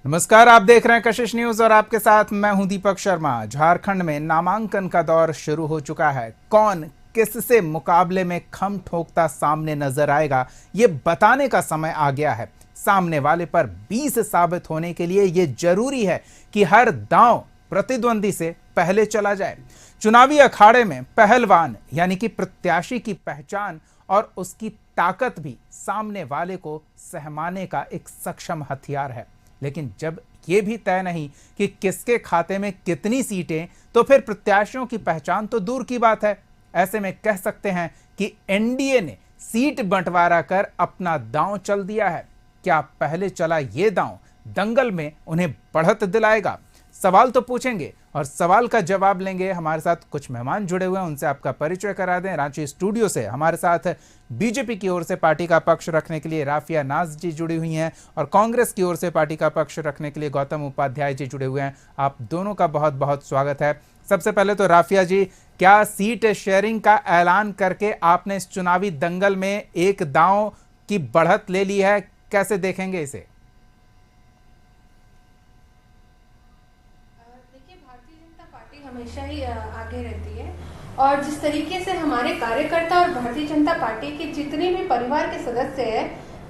नमस्कार, आप देख रहे हैं कशिश न्यूज और आपके साथ मैं हूं दीपक शर्मा। झारखंड में नामांकन का दौर शुरू हो चुका है। कौन किससे मुकाबले में खम ठोकता सामने नजर आएगा, ये बताने का समय आ गया है। सामने वाले पर 20 साबित होने के लिए ये जरूरी है कि हर दांव प्रतिद्वंदी से पहले चला जाए। चुनावी अखाड़े में पहलवान यानी कि प्रत्याशी की पहचान और उसकी ताकत भी सामने वाले को सहमाने का एक सक्षम हथियार है। लेकिन जब यह भी तय नहीं कि किसके खाते में कितनी सीटें, तो फिर प्रत्याशियों की पहचान तो दूर की बात है। ऐसे में कह सकते हैं कि एनडीए ने सीट बंटवारा कर अपना दांव चल दिया है। क्या पहले चला यह दांव दंगल में उन्हें बढ़त दिलाएगा? सवाल तो पूछेंगे और सवाल का जवाब लेंगे। हमारे साथ कुछ मेहमान जुड़े हुए हैं, उनसे आपका परिचय करा दें। रांची स्टूडियो से हमारे साथ बीजेपी की ओर से पार्टी का पक्ष रखने के लिए राफिया नाज जी जुड़ी हुई हैं और कांग्रेस की ओर से पार्टी का पक्ष रखने के लिए गौतम उपाध्याय जी जुड़े हुए हैं। आप दोनों का बहुत बहुत स्वागत है। सबसे पहले तो राफिया जी, क्या सीट शेयरिंग का ऐलान करके आपने इस चुनावी दंगल में एक दांव की बढ़त ले ली है? कैसे देखेंगे इसे? हमेशा ही आगे रहती है और जिस तरीके से हमारे कार्यकर्ता और भारतीय जनता पार्टी के जितने भी परिवार के सदस्य हैं,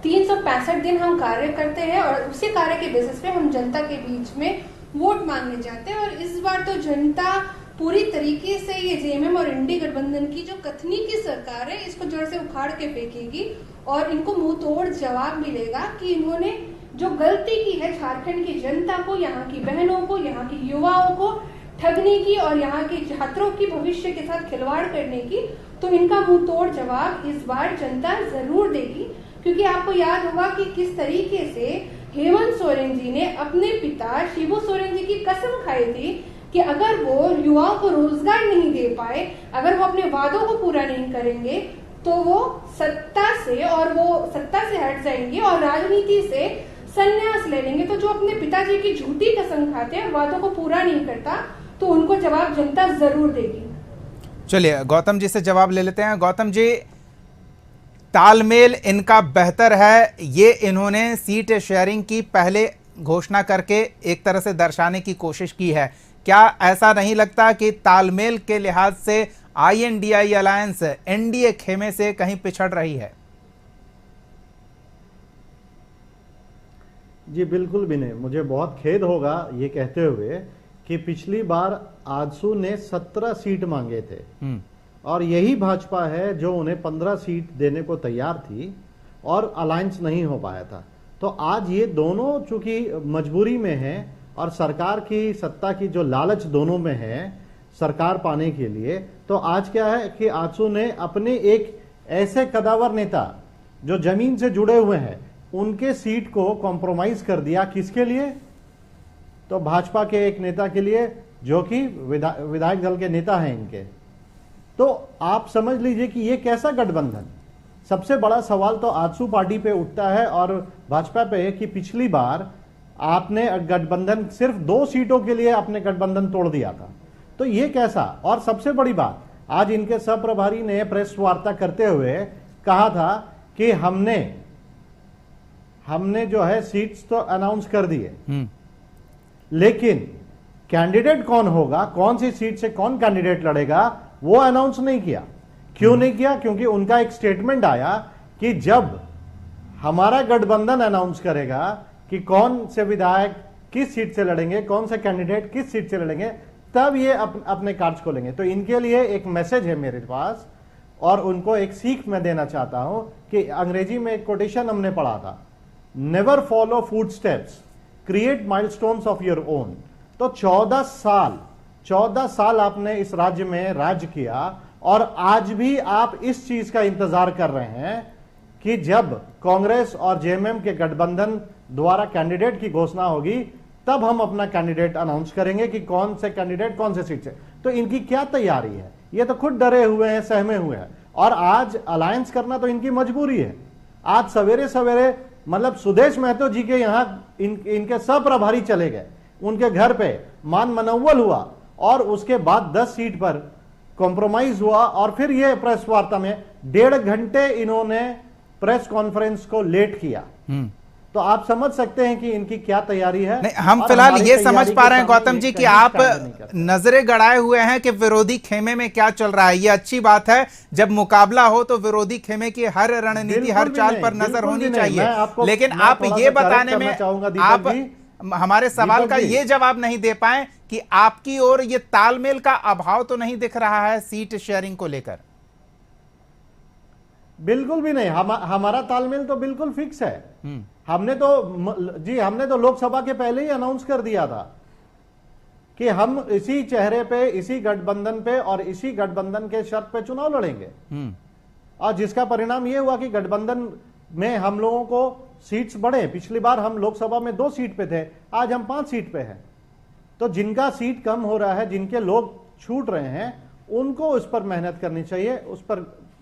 365 दिन हम कार्य करते हैं और उसी कार्य के बेसिस पे हम जनता के बीच में वोट मांगने जाते हैं। और इस बार तो जनता पूरी तरीके से ये जेएमएम और इंडी गठबंधन की जो कथनी की सरकार है, इसको जड़ से उखाड़ के फेंकेगी और इनको मुंह तोड़ जवाब मिलेगा कि इन्होंने जो गलती की है झारखंड की जनता को, यहाँ की बहनों को, यहाँ की युवाओं को ठगने की और यहाँ के छात्रों की भविष्य के साथ खिलवाड़ करने की, तो इनका मुंह तोड़ जवाब इस बार जनता जरूर देगी। क्योंकि आपको याद होगा कि किस तरीके से हेमंत सोरेन जी ने अपने पिता शिबू सोरेन जी की कसम खाई थी कि अगर वो युवाओं को रोजगार नहीं दे पाए, अगर वो अपने वादों को पूरा नहीं करेंगे, तो वो सत्ता से हट जाएंगे और राजनीति से संन्यास ले लेंगे। तो जो अपने पिताजी की झूठी कसम खाते हैं, वादों को पूरा नहीं करता, तो उनको जवाब जनता जरूर देगी। चलिए गौतम जी से जवाब ले लेते हैं। गौतम जी, तालमेल इनका बेहतर है, ये इन्होंने सीट शेयरिंग की पहले घोषणा करके एक तरह से दर्शाने की कोशिश की है। क्या ऐसा नहीं लगता कि तालमेल के लिहाज से आईएनडीआई अलायंस एनडीए खेमे से कहीं पिछड़ रही है? जी बिल्कुल भी नहीं। मुझे बहुत खेद होगा ये कहते हुए कि पिछली बार आजसू ने 17 सीट मांगे थे और यही भाजपा है जो उन्हें 15 सीट देने को तैयार थी और अलायंस नहीं हो पाया था। तो आज ये दोनों चूंकि मजबूरी में हैं और सरकार की सत्ता की जो लालच दोनों में है सरकार पाने के लिए, तो आज क्या है कि आजसू ने अपने एक ऐसे कदावर नेता जो जमीन से जुड़े हुए हैं उनके सीट को कॉम्प्रोमाइज कर दिया। किसके लिए? तो भाजपा के एक नेता के लिए जो कि विधायक दल के नेता हैं इनके। तो आप समझ लीजिए कि ये कैसा गठबंधन। सबसे बड़ा सवाल तो आजसू पार्टी पे उठता है और भाजपा पे कि पिछली बार आपने गठबंधन सिर्फ 2 सीटों के लिए आपने गठबंधन तोड़ दिया था, तो ये कैसा। और सबसे बड़ी बात, आज इनके सह प्रभारी ने प्रेस वार्ता करते हुए कहा था कि हमने जो है सीट्स तो अनाउंस कर दिए, लेकिन कैंडिडेट कौन होगा, कौन सी सीट से कौन कैंडिडेट लड़ेगा, वो अनाउंस नहीं किया। क्यों नहीं किया? क्योंकि उनका एक स्टेटमेंट आया कि जब हमारा गठबंधन अनाउंस करेगा कि कौन से विधायक किस सीट से लड़ेंगे, कौन से कैंडिडेट किस सीट से लड़ेंगे, तब ये अपने कार्ड्स खोलेंगे। तो इनके लिए एक मैसेज है मेरे पास और उनको एक सीख मैं देना चाहता हूं कि अंग्रेजी में एक कोटेशन हमने पढ़ा था, never follow footsteps, create milestones of your own. तो 14 साल आपने इस राज्य में राज किया और आज भी आप इस चीज का इंतजार कर रहे हैं कि जब कांग्रेस और जेएमएम के गठबंधन द्वारा कैंडिडेट की घोषणा होगी तब हम अपना कैंडिडेट अनाउंस करेंगे कि कौन से कैंडिडेट कौन से सीट से। तो इनकी क्या तैयारी है? ये तो खुद डरे हुए हैं, सहमे हुए हैं और आज अलायंस करना तो इनकी मजबूरी है। आज सवेरे सवेरे मतलब सुदेश महतो जी के यहां इनके सब प्रभारी चले गए, उनके घर पे मान मनौवल हुआ और उसके बाद 10 सीट पर कॉम्प्रोमाइज हुआ और फिर ये प्रेस वार्ता में 1.5 घंटे इन्होंने प्रेस कॉन्फ्रेंस को लेट किया। तो आप समझ सकते हैं कि इनकी क्या तैयारी है। नहीं, हम और फिलहाल हमारी ये तैयारी समझ के पा रहे हैं सामने गौतम ये जी कि कहीं आप stand नहीं करते। नजरें गड़ाए हुए हैं कि विरोधी खेमे में क्या चल रहा है। ये अच्छी बात है, जब मुकाबला हो तो विरोधी खेमे की हर रणनीति, बिल्कुल हर भी चाल नहीं, पर नजर बिल्कुल होनी भी नहीं। चाहिए। मैं आपको- लेकिन मैं आप थोड़ा ये सा correct बताने करना में चाहूंगा दीपक आप जी। हमारे सवाल दीपक का जी। ये जवाब नहीं दे पाए कि आपकी ओर ये तालमेल का अभाव तो नहीं दिख रहा है सीट शेयरिंग को लेकर। बिल्कुल भी नहीं, हमारा तालमेल तो बिल्कुल फिक्स है। हमने तो लोकसभा के पहले ही अनाउंस कर दिया था कि हम इसी चेहरे पे, इसी गठबंधन पे और इसी गठबंधन के शर्त पे चुनाव लड़ेंगे। और जिसका परिणाम यह हुआ कि गठबंधन में हम लोगों को सीट्स बढ़े। पिछली बार हम लोकसभा में 2 सीट पे थे, आज हम 5 सीट पे हैं। तो जिनका सीट कम हो रहा है, जिनके लोग छूट रहे हैं, उनको उस पर मेहनत करनी चाहिए, उस पर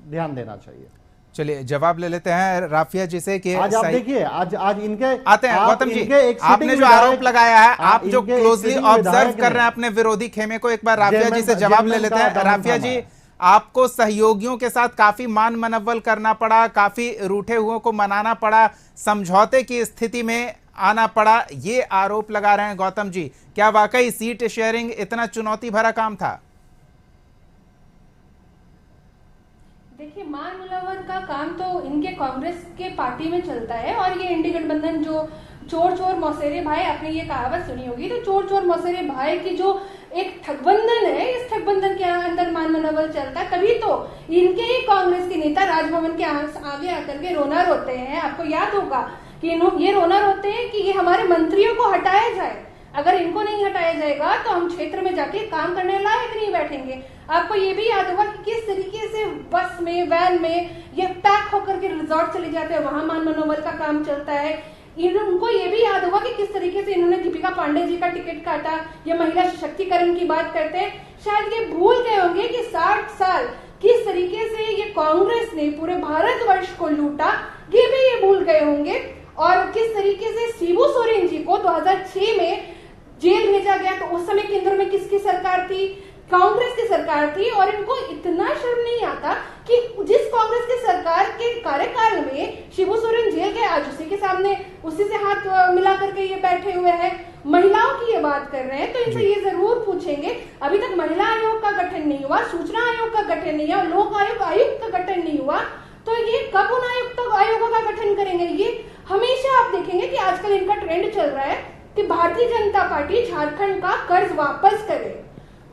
ध्यान देना चाहिए। चलिए जवाब ले लेते हैं राफिया जी से कि आज आप देखिए, आज इनके आते हैं गौतम जी, एक आपने जो आरोप लगाया है, आप जो क्लोजली ऑब्जर्व कर रहे हैं अपने विरोधी खेमे को, एक बार राफिया जी से जवाब ले लेते हैं। राफिया जी, आपको सहयोगियों के साथ काफी मान मनव्वल करना पड़ा, काफी रूठे हुओं को मनाना पड़ा, समझौते की स्थिति में आना पड़ा, ये आरोप लगा रहे हैं गौतम जी। क्या वाकई सीट शेयरिंग इतना चुनौती भरा काम था? देखिए, मान मुलावत का काम तो इनके कांग्रेस के पार्टी में चलता है। और ये इंडी गठबंधन जो चोर चोर मौसेरे भाई, आपने ये कहावत सुनी होगी, तो चोर चोर मौसेरे भाई की जो एक ठगबंधन है, इस ठगबंधन के अंदर मान मनोबल चलता है। तभी तो इनके ही कांग्रेस के नेता राजभवन के आगे आकर के रोना रोते हैं। आपको याद होगा कि ये रोना रोते हैं कि ये हमारे मंत्रियों को हटाया जाए। अगर इनको नहीं हटाया जाएगा तो हम क्षेत्र में जाके काम करने लायक नहीं बैठेंगे। आपको ये भी याद होगा कि किस तरीके से बस में, वैन में ये पैक होकर के रिजॉर्ट चले जाते हैं, वहां मान मनोबल का काम चलता है। उनको ये भी याद होगा कि किस तरीके से इन्होंने दीपिका पांडे जी का टिकट काटा। ये महिला सशक्तिकरण की बात करते हैं, शायद ये भूल गए होंगे कि 60 साल किस तरीके से ये कांग्रेस ने पूरे भारतवर्ष को लूटा, ये भी ये भूल गए होंगे। और किस तरीके से शिबू सोरेन जी को 2006 में जेल भेजा गया, तो उस समय केंद्र में किसकी सरकार थी? कांग्रेस की सरकार थी। और इनको इतना शर्म नहीं आता कि जिस कांग्रेस की सरकार के कार्यकाल में शिबू सोरेन जेल गए, आज उसी के सामने उसी से हाथ मिला करके ये बैठे हुए हैं। महिलाओं की ये बात कर रहे हैं, तो इनसे ये जरूर पूछेंगे, अभी तक महिला आयोग का गठन नहीं हुआ, सूचना आयोग का गठन नहीं हुआ, लोक आयुक्त का गठन नहीं हुआ, तो ये कब उन आयोगों का गठन करेंगे? ये हमेशा आप देखेंगे कि आजकल इनका ट्रेंड चल रहा है कि भारतीय जनता पार्टी झारखंड का कर्ज वापस करे।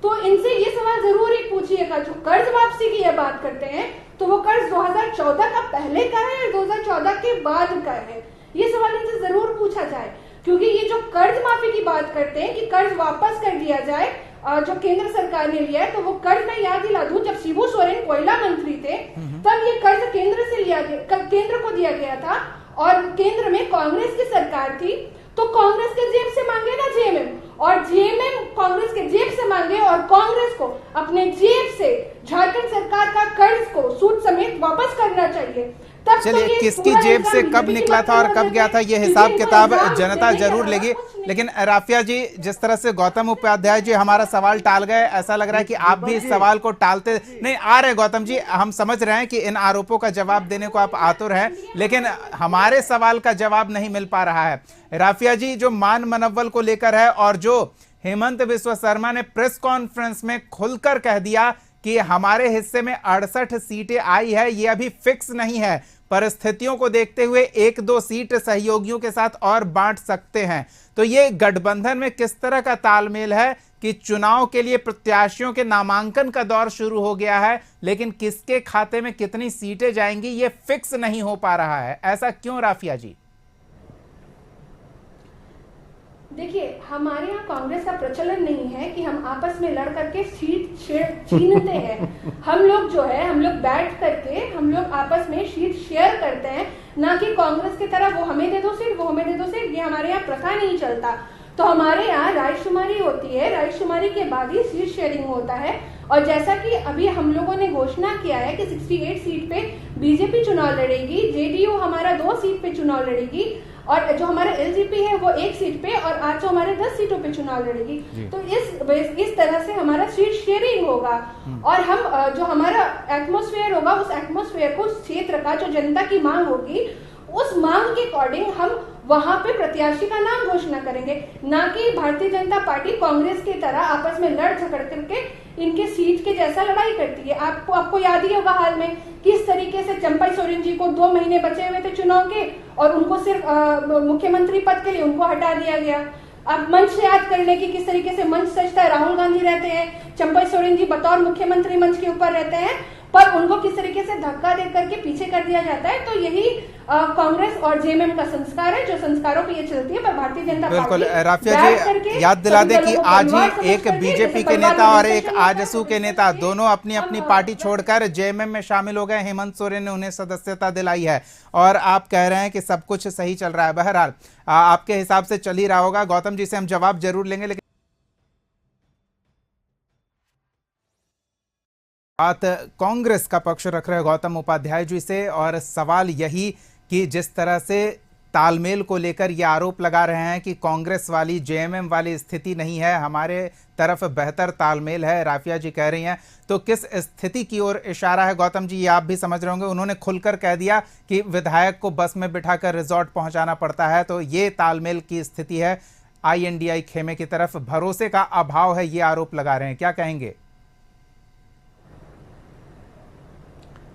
तो इनसे ये सवाल जरूर ही पूछिएगा, जो कर्ज वापसी की ये बात करते हैं, तो वो कर्ज 2014 का पहले का है या 2014 के बाद का है? ये सवाल इनसे जरूर पूछा जाए। क्योंकि ये जो कर्ज माफी की बात करते हैं कि कर्ज वापस कर दिया जाए जो केंद्र सरकार ने लिया है, तो वो कर्ज मैं याद दिला दूं, जब शिबू सोरेन कोयला मंत्री थे तब ये कर्ज केंद्र से लिया गया, केंद्र को दिया गया था। और केंद्र में कांग्रेस की सरकार थी, तो कांग्रेस के जेब से मांगे ना जेएमएम, और जेएमएम कांग्रेस के जेब से मांगे, और कांग्रेस को अपने जेब से झारखंड सरकार का कर्ज को सूद समेत वापस करना चाहिए। चलिए, किसकी जेब से कब निकला था और कब गया था, ये हिसाब किताब जनता जरूर लेगी। लेकिन राफिया जी, जिस तरह से गौतम उपाध्याय जी हमारा सवाल टाल गए, ऐसा लग रहा है कि आप भी इस सवाल को टालते नहीं आ रहे। गौतम जी, हम समझ रहे हैं कि इन आरोपों का जवाब देने को आप आतुर हैं, लेकिन हमारे सवाल का जवाब नहीं मिल पा रहा है। राफिया जी, जो मान मनव्वल को लेकर है और जो हेमंत बिस्वा शर्मा ने प्रेस कॉन्फ्रेंस में खुलकर कह दिया कि हमारे हिस्से में 68 सीटें आई है, ये अभी फिक्स नहीं है, परिस्थितियों को देखते हुए 1-2 सीट सहयोगियों के साथ और बांट सकते हैं। तो ये गठबंधन में किस तरह का तालमेल है कि चुनाव के लिए प्रत्याशियों के नामांकन का दौर शुरू हो गया है, लेकिन किसके खाते में कितनी सीटें जाएंगी ये फिक्स नहीं हो पा रहा है, ऐसा क्यों राफिया जी? देखिए, हमारे यहाँ कांग्रेस का प्रचलन नहीं है कि हम आपस में लड़ करके सीट छीनते हैं। हम लोग जो है, हम लोग बैठ करके हम लोग आपस में सीट शेयर करते हैं, ना कि कांग्रेस की तरह वो हमें दे दो सीट, वो हमें दे दो सीट। ये हमारे यहाँ प्रथा नहीं चलता। तो हमारे यहाँ रायशुमारी होती है, रायशुमारी के बाद ही सीट शेयरिंग होता है। और जैसा कि अभी हम लोगों ने घोषणा किया है कि 68 सीट पे बीजेपी चुनाव लड़ेगी, जेडीयू हमारा 2 सीट पे चुनाव लड़ेगी, और जो हमारा एलजेपी है वो 1 सीट पे, और आजो हमारे 10 सीटों पे चुनाव लड़ेगी। तो इस तरह से हमारा सीट शेयरिंग होगा। और हम जो हमारा एटमॉस्फेयर होगा, उस एटमॉस्फेयर को, क्षेत्र का जो जनता की मांग होगी, उस मांग के अकॉर्डिंग हम वहां पे प्रत्याशी का नाम घोषणा करेंगे, ना कि भारतीय जनता पार्टी कांग्रेस की तरह आपस में लड़ झगड़ करके इनके सीट के जैसा लड़ाई करती है। आपको याद ही होगा हाल में किस तरीके से चंपई सोरेन जी को 2 महीने बचे हुए थे चुनाव के और उनको सिर्फ मुख्यमंत्री पद के लिए उनको हटा दिया गया। अब मंच से याद कर ले कि किस तरीके से मंच सजता है, राहुल गांधी रहते हैं, चंपई सोरेन जी बतौर मुख्यमंत्री मंच के ऊपर रहते हैं, पर उनको किस तरीके से धक्का दे करके पीछे कर दिया जाता है। तो यही कांग्रेस और जेएमएम का संस्कार है, जो संस्कारों पे ये चलती है। पर भारतीय जनता पार्टी बिल्कुल राफिया जी याद दिला दे कि आज ही एक बीजेपी के नेता और एक आजसू के नेता दोनों अपनी अपनी पार्टी छोड़कर जेएमएम में शामिल हो गए। हेमंत सोरेन ने उन्हें सदस्यता दिलाई है और आप कह रहे हैं कि सब कुछ सही चल रहा है। बहरहाल आपके हिसाब से चल ही रहा होगा। गौतम जी से हम जवाब जरूर लेंगे, लेकिन बात कांग्रेस का पक्ष रख रहे गौतम उपाध्याय जी से, और सवाल यही कि जिस तरह से तालमेल को लेकर ये आरोप लगा रहे हैं कि कांग्रेस वाली जेएमएम वाली स्थिति नहीं है, हमारे तरफ बेहतर तालमेल है, राफिया जी कह रही हैं, तो किस स्थिति की ओर इशारा है गौतम जी? ये आप भी समझ रहे होंगे। उन्होंने खुलकर कह दिया कि विधायक को बस में बिठाकर रिजॉर्ट पहुंचाना पड़ता है, तो ये तालमेल की स्थिति है। आईएनडीआई खेमे की तरफ भरोसे का अभाव है, ये आरोप लगा रहे हैं, क्या कहेंगे?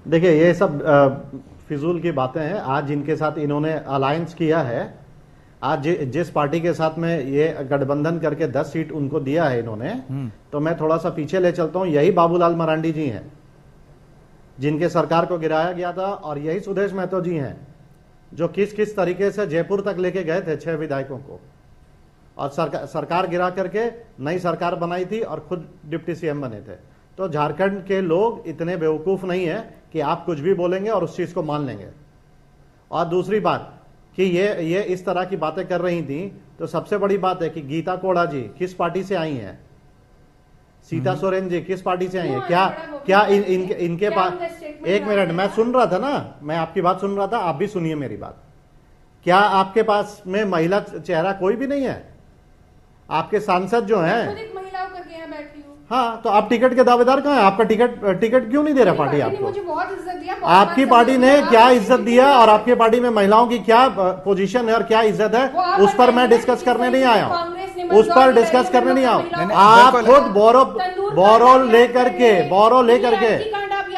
देखिए ये सब फिजूल की बातें हैं। आज जिनके साथ इन्होंने अलायंस किया है, आज जिस पार्टी के साथ में ये गठबंधन करके 10 सीट उनको दिया है इन्होंने, तो मैं थोड़ा सा पीछे ले चलता हूं। यही बाबूलाल मरांडी जी हैं जिनके सरकार को गिराया गया था, और यही सुदेश महतो जी हैं जो किस किस तरीके से जयपुर तक लेके गए थे 6 विधायकों को, और सरकार गिरा करके नई सरकार बनाई थी और खुद डिप्टी सीएम बने थे। तो झारखंड के लोग इतने बेवकूफ नहीं है कि आप कुछ भी बोलेंगे और उस चीज को मान लेंगे। और दूसरी बात कि ये इस तरह की बातें कर रही थी, तो सबसे बड़ी बात है कि गीता कोड़ा जी किस पार्टी से आई हैं, सीता सोरेन जी किस पार्टी से आई हैं? क्या इनके पास, एक मिनट मैं सुन रहा था ना, मैं आपकी बात सुन रहा था, आप भी सुनिए मेरी बात। क्या आपके पास में महिला चेहरा कोई भी नहीं है? आपके सांसद जो हैं, हाँ, तो आप टिकट के दावेदार कहाँ हैं? आपका टिकट क्यों नहीं दे रहा पार्टी आपको? मुझे बहुत इज्जत दिया, आपकी पार्टी ने क्या इज्जत दिया और आपकी पार्टी में महिलाओं की क्या पोजीशन है और क्या इज्जत है, उस पर मैं डिस्कस करने नहीं आया हूँ, उस पर डिस्कस करने नहीं आया। आप खुद बोरो लेकर के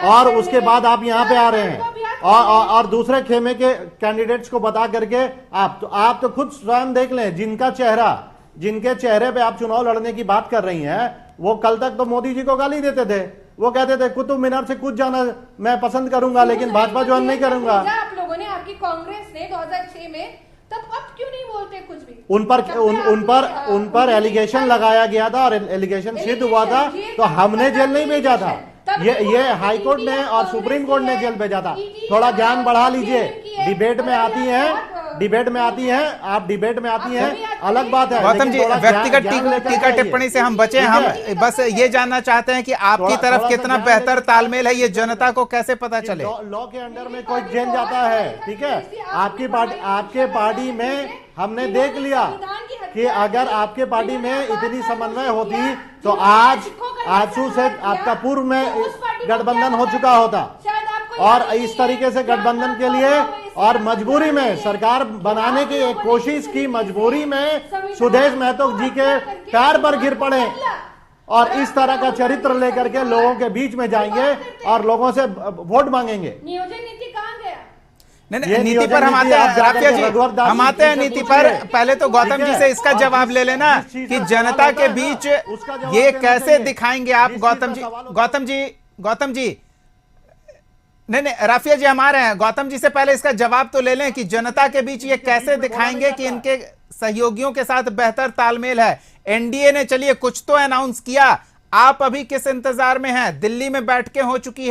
और उसके बाद आप यहाँ पे आ रहे हैं और दूसरे खेमे के कैंडिडेट्स को बता करके आप तो खुद स्वयं देख लें, जिनके चेहरे पे आप चुनाव लड़ने की बात कर रही हैं, वो कल तक तो मोदी जी को गाली देते थे। वो कहते थे कुतुब मीनार से कूद जाना मैं पसंद करूंगा, लेकिन भाजपा ज्वाइन नहीं करूंगा। आप लोगों ने, आपकी कांग्रेस ने 2006 में, तब अब क्यों नहीं बोलते कुछ भी? उन पर एलिगेशन लगाया गया था और एलिगेशन सिद्ध हुआ था, तो हमने जेल नहीं भेजा था, ये हाईकोर्ट ने और सुप्रीम कोर्ट ने जेल भेजा था। थोड़ा ज्ञान बढ़ा लीजिए। डिबेट में आती हैं, आप डिबेट में आती हैं, अलग बात है। गौतम जी, व्यक्तिगत टीका टिप्पणी से हम बचे। हम बस ये जानना चाहते हैं कि आपकी तरफ कितना बेहतर तालमेल है, ये जनता को कैसे पता चले? लॉ के अंडर में कोई जेल जाता है, ठीक है? आपके पार्टी में हमने देख लिया कि अगर आपके पार्टी में इतनी समन्वय होती तो आज आजसू से आपका पूर्व में गठबंधन हो चुका होता, और इस तरीके से गठबंधन के लिए और मजबूरी में सरकार बनाने की एक कोशिश की, मजबूरी में सुदेश महतो जी के पैर पर गिर पड़े और इस तरह का चरित्र लेकर के लोगों के बीच में जाएंगे और लोगों से वोट मांगेंगे। नियोजन नीति कहां गया? नहीं, नीति पर हम आते हैं राफिया जी, हम आते हैं नीति पर। पहले तो गौतम जी से इसका जवाब ले लेना कि जनता के बीच ये कैसे दिखाएंगे आप? गौतम जी नहीं, राफिया जी हम आ रहे हैं। गौतम जी से पहले इसका जवाब तो ले लें कि जनता के बीच ये कैसे दिखाएंगे कि इनके सहयोगियों के साथ बेहतर तालमेल है। एनडीए ने चलिए कुछ तो अनाउंस किया, आप अभी किस इंतजार में हैं? दिल्ली में बैठकें हो चुकी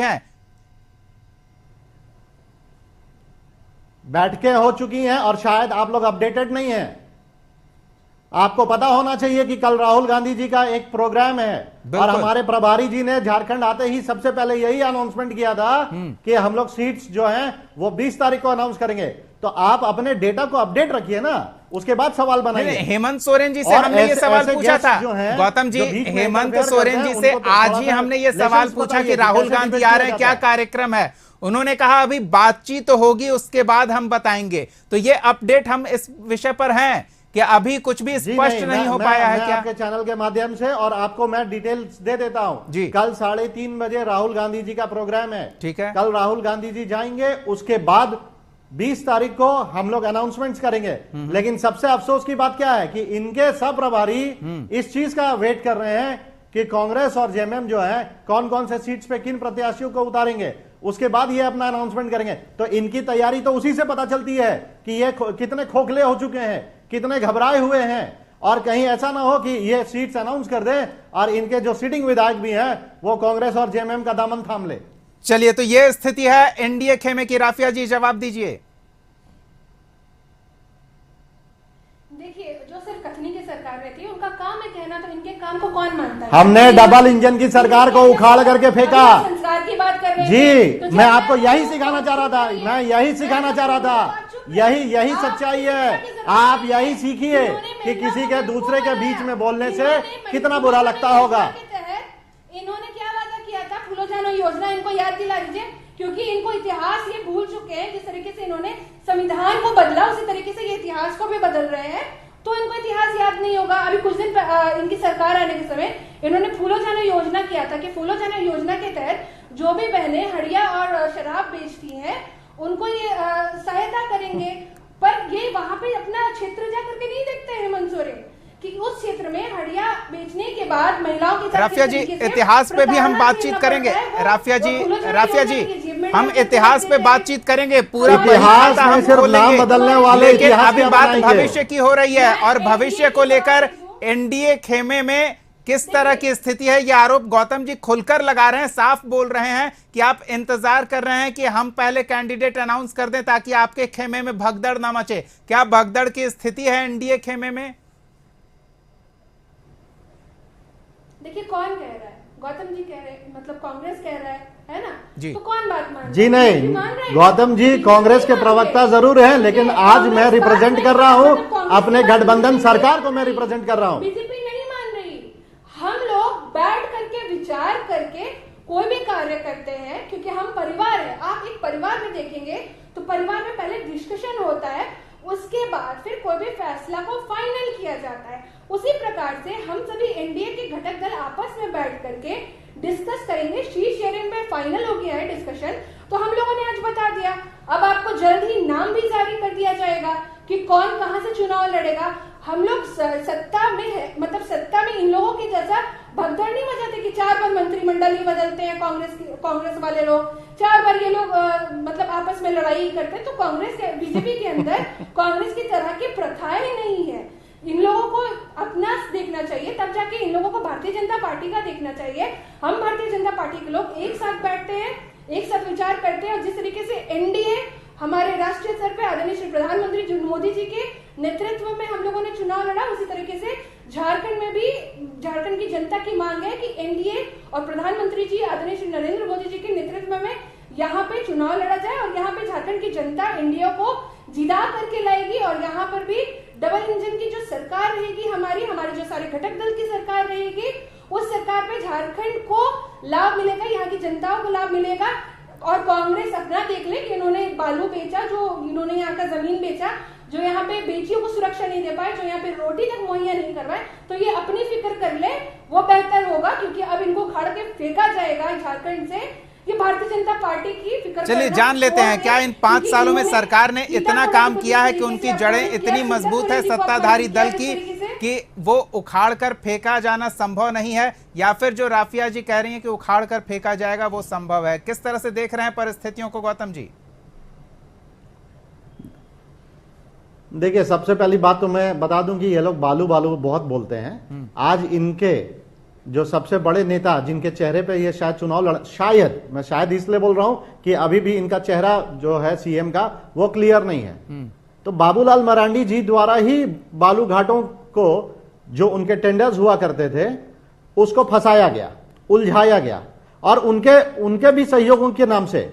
हैं, और शायद आप लोग अपडेटेड नहीं हैं। आपको पता होना चाहिए कि कल राहुल गांधी जी का एक प्रोग्राम है, और हमारे प्रभारी जी ने झारखंड आते ही सबसे पहले यही अनाउंसमेंट किया था कि हम लोग सीट्स जो हैं वो 20 तारीख को अनाउंस करेंगे। तो आप अपने डेटा को अपडेट रखिए ना। उसके बाद सवाल बनाइए। हेमंत सोरेन जी से और हमने ये ऐसे- सवाल ऐसे पूछा गेस्ट था जो हैं, गौतम जी, जो बीच में हेमंत इंटरफेयर सोरेन करते जी हैं, से उनको तो आज थोड़ा ही सा हमने ये लेसन्स सवाल पूछा बताइए कि राहुल कैसे गांधी डिबेट आ किया रहे हैं, जाता क्या है। कार्यक्रम है। उन्होंने कहा अभी बातचीत तो होगी, उसके बाद हम बताएंगे। तो ये अपडेट हम इस विषय पर हैं कि अभी कुछ भी जी स्पष्ट नहीं हो पाया है मैं क्या? आपके चैनल के माध्यम से और आपको मैं डिटेल्स दे देता हूं जी। कल 3:30 बजे राहुल गांधी जी का प्रोग्राम है। ठीक है। कल राहुल गांधी जी जाएंगे, उसके बाद 20 तारीख को हम लोग अनाउंसमेंट्स करेंगे। लेकिन सबसे अफसोस की बात क्या है कि इनके सब प्रभारी इस चीज का वेट कर रहे हैं कि कांग्रेस और जेएमएम जो है कौन कौन से सीट्स पे किन प्रत्याशियों को उतारेंगे, उसके बाद ये अपना अनाउंसमेंट करेंगे। तो इनकी तैयारी तो उसी से पता चलती है कि ये कितने खोखले हो चुके हैं, कितने घबराए हुए हैं। और कहीं ऐसा ना हो कि ये सीट्स अनाउंस कर दें और इनके जो सिटिंग विधायक भी हैं वो कांग्रेस और जेएमएम का दामन थाम ले। चलिए, तो ये स्थिति है एनडीए खेमे की। राफिया जी जवाब दीजिए। देखिए, जो सिर्फ कथनी की सरकार रहती है उनका काम है कहना, तो इनके काम को कौन मानता है? हमने डबल इंजन की सरकार को उखाड़ करके फेंका। अभी आप संस्कार की बात कर रहे जी, थे, तो मैं जब आपको मैं- यही सिखाना चाह रहा था, मैं यही सिखाना चाह रहा था। यही सच्चाई है। आप यही सीखिए कि किसी के दूसरे के बीच में बोलने से कितना बुरा लगता होगा। इन्होंने क्या वादा किया था? फूलो जानो योजना, इनको याद दिला दीजिए, क्योंकि इनको इतिहास ये भूल चुके हैं। जिस तरीके से इन्होंने संविधान को बदला, उसी तरीके से ये इतिहास को भी बदल रहे हैं, तो इनको इतिहास याद नहीं होगा। अभी कुछ दिन इनकी सरकार आने के समय इन्होंने फूलो जानो योजना किया था कि फूलो जानो योजना के तहत जो भी बहनें हड़िया और शराब बेचती हैं उनको ये सहायता करेंगे। पर ये वहां पे अपना क्षेत्र जा करके नहीं देखते हैं हेमंत सोरेन कि उस क्षेत्र में हड़िया बेचने के बाद महिलाओं के साथ राफिया जी, इतिहास पे भी हम बातचीत करेंगे। राफिया जी, हम इतिहास पे बातचीत करेंगे। पूरा इतिहास हम में सिर्फ खोलेंगे। नाम बदलने वाले लेकिन इतिहास अभी क्या बात बनाएंगे? भविष्य की हो रही है और भविष्य को लेकर एनडीए खेमे में किस तरह की स्थिति है, ये आरोप गौतम जी खुलकर लगा रहे हैं, साफ बोल रहे हैं कि आप इंतजार कर रहे हैं कि हम पहले कैंडिडेट अनाउंस कर दें ताकि आपके खेमे में भगदड़ ना मचे। क्या भगदड़ की स्थिति है एनडीए खेमे में? देखिए, कौन कह रहा है? गौतम जी कह रहे हैं, मतलब कांग्रेस कह रहा है ना? जी। तो कौन बात मान रहा है? जी बीजेपी मान रहा नहीं, है? गौतम जी बीजेपी कांग्रेस के नहीं मान प्रवक्ता रहे। जरूर हैं, लेकिन देखिए, आज कांग्रेस मैं बात रिप्रेजेंट नहीं कर रहा मतलब हूं कांग्रेस अपने बात नहीं गठबंधन रही। सरकार को मैं रिप्रेजेंट कर रहा हूं। बीजेपी नहीं मान रही। हम लोग बैठ करके विचार करके कोई भी कार्य करते हैं, क्योंकि हम परिवार है। आप एक परिवार में देखेंगे तो परिवार में पहले डिस्कशन होता है, उसके बाद फिर कोई भी फैसला को फाइनल किया जाता है। उसी प्रकार से हम सभी एनडीए के घटक दल आपस में बैठ करके डिस्कस करेंगे। शीर्ष शेयरिंग में फाइनल हो गया है डिस्कशन, तो हम लोगों ने आज बता दिया। अब आपको जल्द ही नाम भी जारी कर दिया जाएगा कि कौन कहां से चुनाव लड़ेगा। हम लोग सत्ता में है, मतलब सत्ता में इन लोगों की जैसा भगदड़ नहीं मचाते कि 4 बार मंत्रिमंडल ही बदलते हैं कांग्रेस वाले लोग, 4 बार ये लोग मतलब आपस में लड़ाई करते हैं। तो कांग्रेस के बीजेपी के अंदर कांग्रेस की तरह की प्रथाएं नहीं है। इन लोगों को अपना देखना चाहिए, तब जाके इन लोगों को भारतीय जनता पार्टी का देखना चाहिए। हम भारतीय जनता पार्टी के लोग एक साथ बैठते हैं, एक साथ विचार करते हैं, और जिस तरीके से एनडीए हमारे राष्ट्रीय स्तर पे आदरणीय श्री प्रधानमंत्री मोदी जी के नेतृत्व में हम लोगों ने चुनाव लड़ा, उसी तरीके से झारखंड में भी झारखंड की जनता की मांग है कि एनडीए और प्रधानमंत्री जी आदरणीय श्री नरेंद्र मोदी जी के नेतृत्व में यहाँ पे चुनाव लड़ा जाए और यहाँ पे झारखंड की जनता एनडीए को जिता करके लाएगी। और यहाँ पर भी डबल इंजन की जो सरकार रहेगी, हमारी जो सारे घटक दल की सरकार रहेगी, उस सरकार पे झारखंड को लाभ मिलेगा, यहाँ की जनता को लाभ मिलेगा। और कांग्रेस अपना देख ले कि इन्होंने बालू बेचा, जो इन्होंने यहाँ का जमीन बेचा, जो यहाँ पे बेटियों को सुरक्षा नहीं दे पाए, जो यहाँ पे रोटी तक मुहैया नहीं करवाए, तो ये अपनी फिक्र कर ले, वो बेहतर होगा। क्योंकि अब इनको उखाड़ के फेंका जाएगा झारखंड से, ये भारतीय जनता पार्टी की फिक्र। चलिए जान लेते हैं, क्या इन 5 सालों में सरकार ने इतना काम किया है कि उनकी जड़ें इतनी मजबूत है सत्ताधारी दल की कि वो उखाड़ कर फेंका जाना संभव नहीं है, या फिर जो राफिया जी कह रही हैं कि उखाड़ कर फेंका जाएगा वो संभव है? किस तरह से देख रहे हैं परिस्थितियों को गौतम जी? देखिए, सबसे पहली बात तो मैं बता दूं कि ये लोग बालू बालू बहुत बोलते हैं। आज इनके जो सबसे बड़े नेता जिनके चेहरे पे ये शायद चुनाव शायद, मैं शायद इसलिए बोल रहा हूं कि अभी भी इनका चेहरा जो है सीएम का वो क्लियर नहीं है। तो बाबूलाल मरांडी जी द्वारा ही बालू घाटों को जो उनके टेंडर्स हुआ करते थे उसको फंसाया गया, उलझाया गया, और उनके भी सहयोगों के नाम से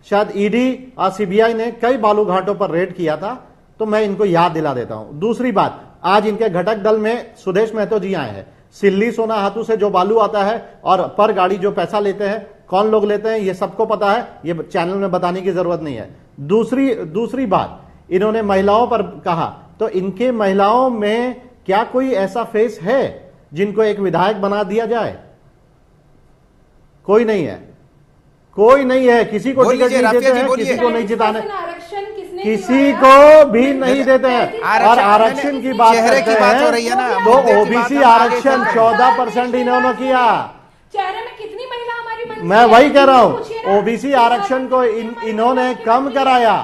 शायद ईडी और सीबीआई ने कई बालू घाटों पर रेड किया था। तो मैं इनको याद दिला देता हूं। दूसरी बात, आज इनके घटक दल में सुदेश महतो जी आए हैं। सिल्ली सोना हाथू से जो बालू आता है और पर गाड़ी जो पैसा लेते हैं, कौन लोग लेते हैं, ये सबको पता है, ये चैनल में बताने की जरूरत नहीं है। दूसरी बात, इन्होंने महिलाओं पर कहा, तो इनके महिलाओं में क्या कोई ऐसा फेस है जिनको एक विधायक बना दिया जाए? कोई नहीं है, कोई नहीं है। किसी को टिकट नहीं देते हैं, किसी को नहीं जिताने, किसी को भी नहीं देते हैं। और आरक्षण की बात करते हैं तो ओबीसी आरक्षण 14% इन्होंने किया। चेहरे में कितनी महिला हमारी मंत्री मैं वही कह रहा हूं, ओबीसी आरक्षण को इन्होंने कम कराया।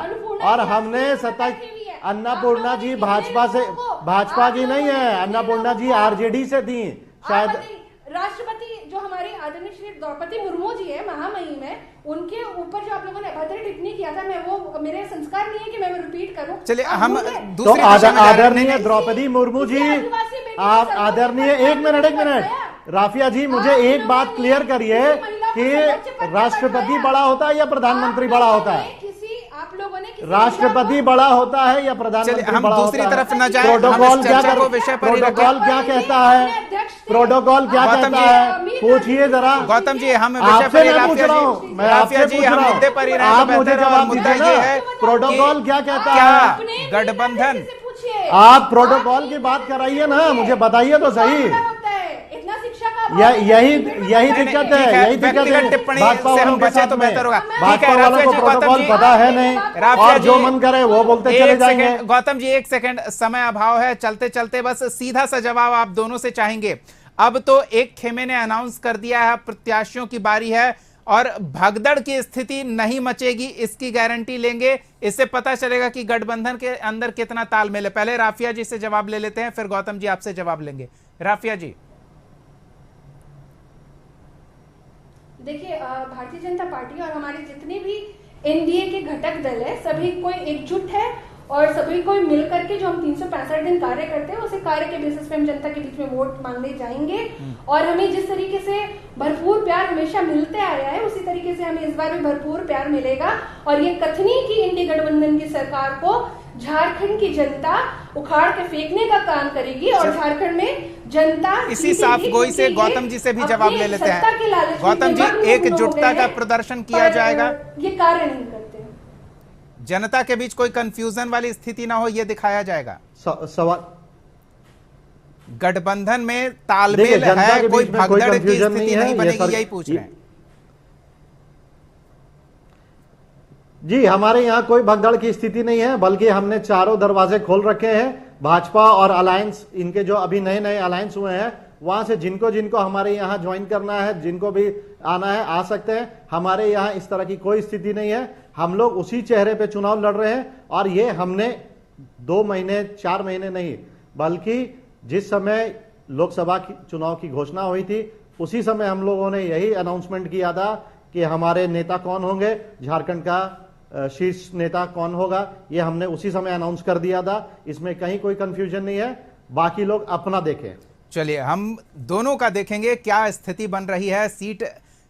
और हमने अन्नपूर्णा जी भाजपा की नहीं है, अन्नपूर्णा जी आरजेडी से थी शायद। राष्ट्रपति जो हमारी आदरणीय श्री द्रौपदी मुर्मू जी है, महामहिम है, उनके ऊपर जो आप लोगों ने अभद्र टिप्पणी किया था, मैं वो मेरे संस्कार नहीं है कि मैं रिपीट करूं। चलिए हम तो आदरणीय द्रौपदी मुर्मू जी, आप आदरणीय, एक मिनट राफिया जी, मुझे एक बात क्लियर करिए कि राष्ट्रपति बड़ा होता है या प्रधानमंत्री बड़ा होता है? राष्ट्रपति बड़ा होता है या प्रधानमंत्री बड़ा होता है? दूसरी तरफ न जाए, प्रोटोकॉल क्या कहता है? प्रोटोकॉल क्या कहता है? पूछिए जरा। गौतम जी, हम आपसे मैं पूछ रहा हूँ, मैं आपसे पूछ रहा हूँ, आप मुझे जवाब दीजिए ना। प्रोटोकॉल क्या कहता है? गठबंधन, आप प्रोटोकॉल की बात कराइए ना, मुझे बताइए तो सही। यही दिक्कत है, यही दिक्कत है भाजपा वालों के साथ में। भाजपा वालों को प्रोटोकॉल पता है नहीं, और जो मन करे वो बोलते चले जाएंगे। गौतम जी, एक सेकंड, समय अभाव है, चलते चलते बस सीधा सा जवाब आप दोनों से चाहेंगे। अब तो एक खेमे ने अनाउंस कर दिया है, प्रत्याशियों की बारी है और भगदड़ की स्थिति नहीं मचेगी, इसकी गारंटी लेंगे। इससे पता चलेगा कि गठबंधन के अंदर कितना तालमेल है। पहले राफिया जी से जवाब ले लेते हैं, फिर गौतम जी आपसे जवाब लेंगे। राफिया जी। देखिए, भारतीय जनता पार्टी और हमारे जितने भी एनडीए के घटक दल है, सभी कोई एकजुट है और सभी कोई मिलकर के जो हम 365 दिन कार्य करते हैं, उसे कार्य के बेसिस पे हम जनता के बीच में वोट मांगने जाएंगे। और हमें जिस तरीके से भरपूर प्यार हमेशा मिलते आया है, उसी तरीके से हमें इस बार भी भरपूर प्यार मिलेगा। और ये कथनी की इंडी गठबंधन की सरकार को झारखंड की जनता उखाड़ के फेंकने का काम करेगी और झारखंड में जनता इसी साफ गोई से गौतम जी से भी जवाब ले लेते हैं। गौतम जी, एकजुटता का प्रदर्शन किया जाएगा, ये कार्य नहीं करते। जनता के बीच कोई कंफ्यूजन वाली स्थिति ना हो, यह दिखाया जाएगा। सवाल, गठबंधन में तालमेल है, कोई भगदड़ की स्थिति नहीं बनेगी, यही पूछ रहे हैं जी। हमारे यहाँ कोई भगदड़ की स्थिति नहीं है, बल्कि हमने चारों दरवाजे खोल रखे हैं। भाजपा और अलायंस, इनके जो अभी नए नए अलायंस हुए हैं, वहां से जिनको जिनको हमारे यहाँ ज्वाइन करना है, जिनको भी आना है आ सकते हैं। हमारे यहाँ इस तरह की कोई स्थिति नहीं है। हम लोग उसी चेहरे पे चुनाव लड़ रहे हैं। और ये हमने 2 महीने 4 महीने नहीं, बल्कि जिस समय लोकसभा की चुनाव की घोषणा हुई थी, उसी समय हम लोगों ने यही अनाउंसमेंट किया था कि हमारे नेता कौन होंगे, झारखंड का शीर्ष नेता कौन होगा। ये हमने उसी समय अनाउंस कर दिया था, इसमें कहीं कोई कंफ्यूजन नहीं है। बाकी लोग अपना देखें। चलिए हम दोनों का देखेंगे क्या स्थिति बन रही है। सीट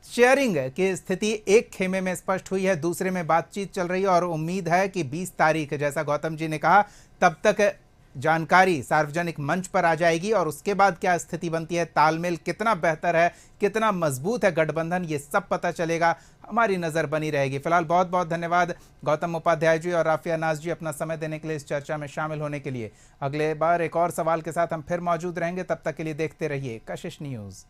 शेयरिंग की स्थिति एक खेमे में स्पष्ट हुई है, दूसरे में बातचीत चल रही है और उम्मीद है कि 20 तारीख, जैसा गौतम जी ने कहा, तब तक जानकारी सार्वजनिक मंच पर आ जाएगी और उसके बाद क्या स्थिति बनती है, तालमेल कितना बेहतर है, कितना मजबूत है गठबंधन, ये सब पता चलेगा। हमारी नजर बनी रहेगी। फिलहाल बहुत बहुत धन्यवाद गौतम उपाध्याय जी और राफिया नाज जी अपना समय देने के लिए, इस चर्चा में शामिल होने के लिए। अगले बार एक और सवाल के साथ हम फिर मौजूद रहेंगे, तब तक के लिए देखते रहिए कशिश न्यूज़।